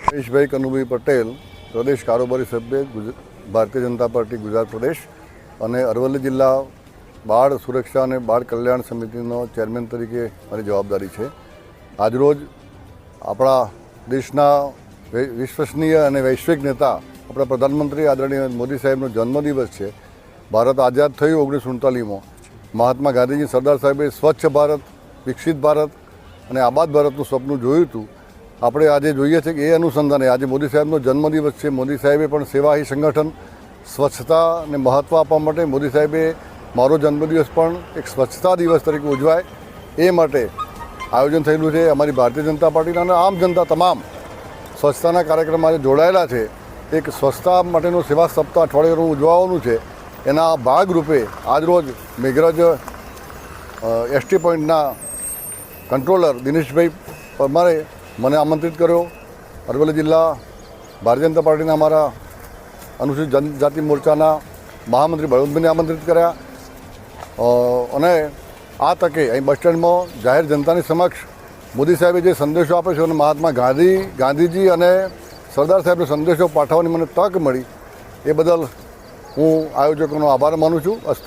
મહેશભાઈ કનુભાઈ પટેલ, પ્રદેશ કારોબારી સભ્ય, ભારતીય જનતા પાર્ટી ગુજરાત પ્રદેશ અને અરવલ્લી જિલ્લા બાળ સુરક્ષા અને બાળ કલ્યાણ સમિતિનો ચેરમેન તરીકે મારી જવાબદારી છે. આજરોજ આપણા દેશના વિશ્વસનીય અને વૈશ્વિક નેતા આપણા પ્રધાનમંત્રી આદરણીય મોદી સાહેબનો જન્મદિવસ છે. ભારત આઝાદ થયું 1947માં. મહાત્મા ગાંધીજી સરદાર સાહેબે સ્વચ્છ ભારત, વિકસિત ભારત અને આબાદ ભારતનું સપનું જોયું હતું. આપણે આજે જોઈએ છીએ કે એ અનુસંધાને આજે મોદી સાહેબનો જન્મદિવસ છે. મોદી સાહેબે પણ સેવા હી સંગઠન, સ્વચ્છતાને મહત્ત્વ આપવા માટે મોદી સાહેબે મારો જન્મદિવસ પણ એક સ્વચ્છતા દિવસ તરીકે ઉજવાય એ માટે આયોજન થયેલું છે. અમારી ભારતીય જનતા પાર્ટીના અને આમ જનતા તમામ સ્વચ્છતાના કાર્યક્રમમાં આજે જોડાયેલા છે. એક સ્વચ્છતા માટેનું સેવા સપ્તાહ અઠવાડિયાનું ઉજવવાનું છે. એના ભાગરૂપે આજરોજ મેઘરજ એસટી પોઈન્ટના કંટ્રોલર દિનેશભાઈ પરમારે મને આમંત્રિત કર્યો. અરવલ્લી જિલ્લા ભારતીય જનતા પાર્ટીના અમારા અનુસૂચિત જનજાતિ મોરચાના મહામંત્રી બળવંતભાઈને આમંત્રિત કર્યા અને આ તકે અહીં બસ સ્ટેન્ડમાં જાહેર જનતાની સમક્ષ મોદી સાહેબે જે સંદેશો આપ્યો છે અને મહાત્મા ગાંધીજી અને સરદાર સાહેબનો સંદેશો પાઠવવાની મને તક મળી એ બદલ હું આયોજકોનો આભાર માનું છું. અસ્તુ.